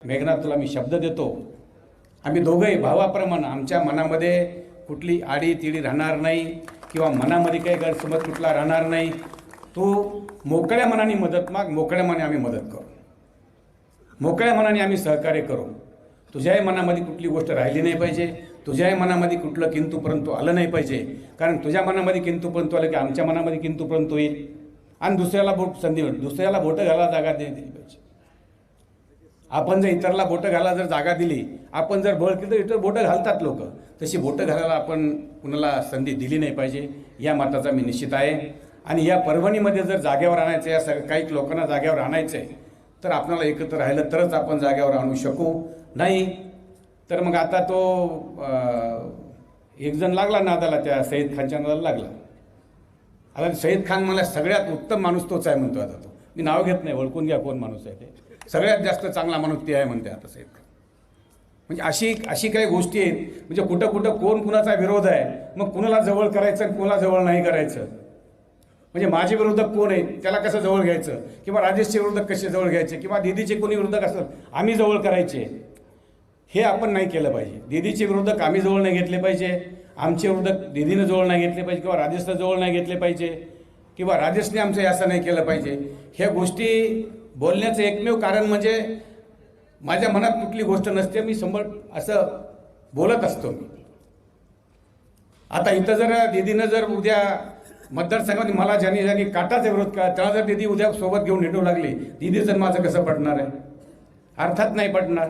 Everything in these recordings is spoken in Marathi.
मेघना, तुला मी शब्द देतो, आम्ही दोघंही भावाप्रमाणे आमच्या मनामध्ये कुठली आडी तिडी राहणार नाही किंवा मनामध्ये काही गैरसमज कुठला राहणार नाही. तू मोकळ्या मनाने मदत माग, मोकळ्या मनाने आम्ही मदत करू, मोकळ्या मनाने आम्ही सहकार्य करू. तुझ्याही मनामध्ये कुठली गोष्ट राहिली नाही पाहिजे, तुझ्याही मनामध्ये कुठलं किंतु परंतु आलं नाही पाहिजे. कारण तुझ्या मनामध्ये किंतु परंतु आलं की आमच्या मनामध्ये किंतु परंतु येईल आणि दुसऱ्याला संधी मिळेल. दुसऱ्याला बोटं घालायला जागा दिली पाहिजे. आपण जर इतरला बोटं घालायला जर जागा दिली, आपण जर बळ केलं तर इतर बोटं घालतात लोक, तशी बोटं घालायला आपण कुणाला संधी दिली नाही पाहिजे, या मताचा मी निश्चित आहे. आणि या परभणीमध्ये जर जागेवर आणायचं, या काही लोकांना जागेवर आणायचं आहे, तर आपल्याला एकत्र राहिलं तरच आपण जागेवर आणू शकू. नाही तर मग आता तो एक जण लागला नादाला, त्या सईद खानच्या नादाला लागला. आता सईद खान मला सगळ्यात उत्तम माणूस तोच आहे म्हणतो. आता तो मी नाव घेत नाही, ओळखून घ्या कोण माणूस आहे ते. सगळ्यात जास्त चांगला माणूस ते आहे म्हणते आता सईद खान. म्हणजे अशी काही गोष्टी आहेत, म्हणजे कुठं कुठं कोण कुणाचा विरोध आहे, मग कुणाला जवळ करायचं आणि कुणाला जवळ नाही करायचं. म्हणजे माझे विरोधक कोण आहे त्याला कसं जवळ घ्यायचं, किंवा राजेशचे विरोधक कसे जवळ घ्यायचे, किंवा दीदीचे कोणी विरोधक असतात आम्ही जवळ करायचे, हे आपण नाही केलं पाहिजे. दीदीचे विरोधक आम्ही जवळ नाही घेतले पाहिजे, आमचे विरोधक दीदीनं जवळ नाही घेतले पाहिजे, किंवा राजेशनं जवळ नाही घेतले पाहिजे, किंवा राजेशने आमचं असं नाही केलं पाहिजे. ह्या गोष्टी बोलण्याचं एकमेव कारण म्हणजे माझ्या मनात कुठली गोष्ट नसते, मी असं बोलत असतो मी. आता इथं जर दीदीनं जर उद्या मतदारसंघामध्ये मला ज्याने काटाचा विरोध करा, त्याला जर दीदी उद्या सोबत घेऊन हिंडू लागली, दीदीचं माझं कसं पडणार आहे? अर्थात नाही पडणार,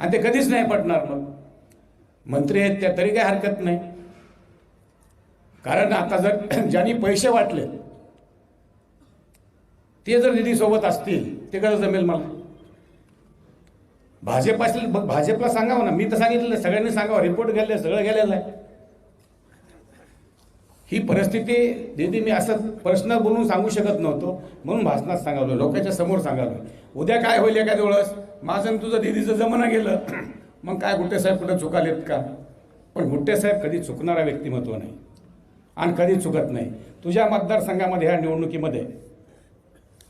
आणि ते कधीच नाही पडणार. मग मंत्री आहेत त्या तरी काही हरकत नाही. कारण आता जर ज्यांनी पैसे वाटले ते जर दीदी सोबत असतील, ते कसं जमेल मला? भाजप असेल, भाजपला सांगावं ना, मी तर सांगितलं सगळ्यांनी सांगावं, रिपोर्ट गेले, सगळं गेलेलं आहे. ही परिस्थिती दीदी मी असं पर्सनल बोलून सांगू शकत नव्हतो, म्हणून भाषणात सांगावलं, लोकांच्या समोर सांगावलं. उद्या काय होईल एखाद्या वेळेस माझं तुझं दीदीचं जमाना गेलं, मग काय गुट्टे साहेब कुठं चुकालेत का? पण गुट्टे साहेब कधी चुकणारा व्यक्तिमत्व नाही आणि कधी चुकत नाही. तुझ्या मतदारसंघामध्ये ह्या निवडणुकीमध्ये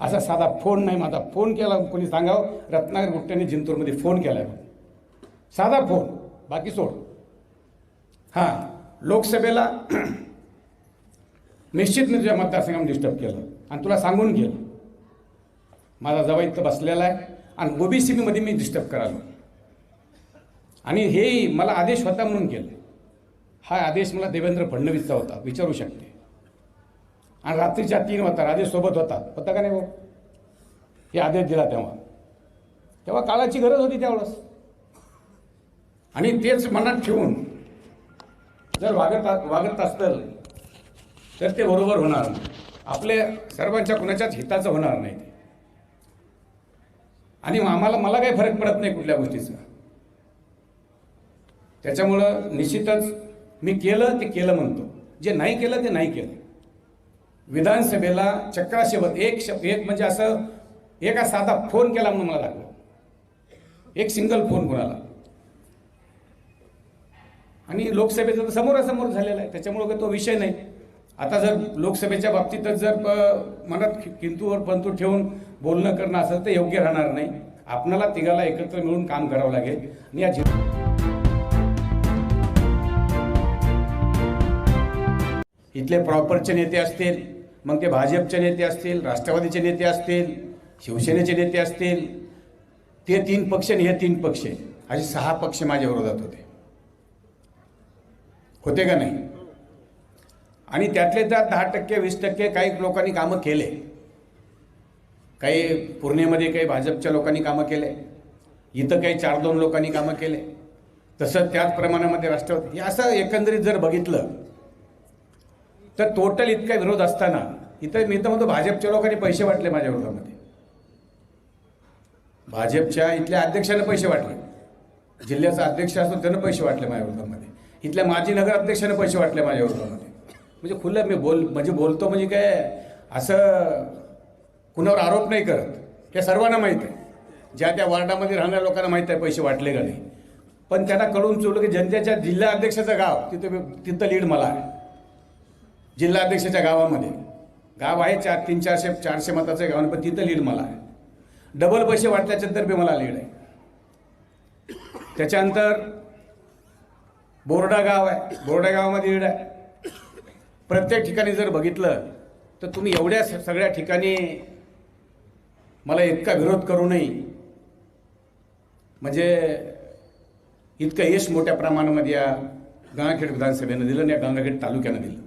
असा साधा फोन नाही, माझा फोन केला कोणी सांगावं, रत्नागिरी गुट्ट्याने जिंतूरमध्ये फोन केला आहे, साधा फोन, बाकी सोड. हां, लोकसभेला निश्चित मी तुझ्या मतदारसंघामध्ये डिस्टर्ब केलं आणि तुला सांगून गेलं, माझा जवळ इथं बसलेला आहे आणि ओबीसीमध्ये मी डिस्टर्ब करायला, आणि हेही मला आदेश होता म्हणून केलं. हा आदेश मला देवेंद्र फडणवीसचा होता, विचारू शकते. आणि रात्रीच्या 3 वाजता राजेश सोबत होता का नाही? हे आदेश दिला तेव्हा काळाची गरज होती त्यावेळेस. आणि तेच मनात ठेवून जर वागत असतं तर ते बरोबर होणार नाही, आपल्या सर्वांच्या कुणाच्याच हिताचं होणार नाही ते. आणि मला काही फरक पडत नाही कुठल्या गोष्टीचा. त्याच्यामुळं निश्चितच मी केलं ते केलं म्हणतो, जे नाही केलं ते नाही केलं. विधानसभेला चक्राशेवत एक म्हणजे असं एका साधा फोन केला म्हणून मला लागलं, एक सिंगल फोन कोणाला. आणि लोकसभेचा तर समोरासमोर झालेला आहे, त्याच्यामुळे तो विषय नाही. आता जर लोकसभेच्या बाबतीतच जर मनात किंतूवर पंतू ठेवून बोलणं करणं असेल तर योग्य राहणार नाही. आपणाला तिघाला एकत्र मिळून काम करावं लागेल. आणि या इथले प्रॉपरचे नेते असतील, मग ते भाजपचे नेते असतील, राष्ट्रवादीचे नेते असतील, शिवसेनेचे नेते असतील, ते 3 पक्ष आणि हे 3 पक्ष, असे 6 पक्ष माझ्या विरोधात होते का नाही? आणि त्यातले त्यात 10% 20% काही लोकांनी कामं केले, काही पुणेमध्ये काही भाजपच्या लोकांनी कामं केले, इथं काही 4-2 लोकांनी कामं केले, तसं त्याच प्रमाणामध्ये राष्ट्रवादी. असं एकंदरीत जर बघितलं तर टोटल इतका विरोध असताना इथं मी तर म्हणतो भाजपच्या लोकांनी पैसे वाटले माझ्या विरोधामध्ये. भाजपच्या इथल्या अध्यक्षाने पैसे वाटले, जिल्ह्याचा अध्यक्ष असतो त्यानं पैसे वाटले माझ्या विरोधामध्ये, इथल्या माजी नगर अध्यक्षाने पैसे वाटले माझ्या विरोधामध्ये. म्हणजे खुलं मी बोलतो म्हणजे काय असं कुणावर आरोप नाही करत, हे सर्वांना माहीत आहे. ज्या त्या वार्डामध्ये राहणाऱ्या लोकांना माहीत आहे पैसे वाटले का नाही. पण त्यांना कळून चुकलं की जनतेच्या जिल्हा अध्यक्षाचं गाव तिथं लीड मला आहे. जिल्हा अध्यक्षाच्या गावामध्ये गाव आहे 400 मताचं गाव, पण तिथं लीड मला आहे. डबल पैसे वाटल्याच्यानंतर बी मला लीड आहे. त्याच्यानंतर बोर्डा गाव आहे, बोर्डा गावामध्ये लीड आहे. प्रत्येक ठिकाणी जर बघितलं तर तुम्ही एवढ्या सगळ्या ठिकाणी मला इतका विरोध करू नये, म्हणजे इतकं यश मोठ्या प्रमाणामध्ये या गंगाखेड विधानसभेनं दिलं आणि या गंगाखेड तालुक्यानं दिलं.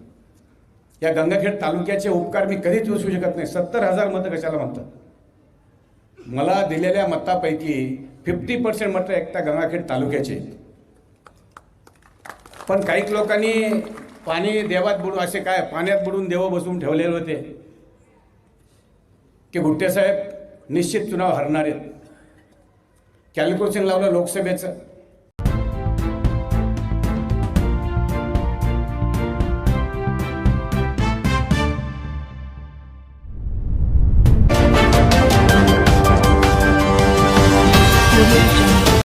या गंगाखेड तालुक्याचे उपकार मी कधीच विसरू शकत नाही. 70,000 मतं कशाला म्हणतात. मला दिलेल्या मतापैकी 50% मतं एकट्या गंगाखेड तालुक्याचे. पण काही लोकांनी पाणी देवात बुडून असे काय पाण्यात बुडून देव बसवून ठेवलेले होते की भुट्टे साहेब निश्चित चुनाव हरणार आहेत. कॅल्क्युलेशन लावलं लोकसभेचं,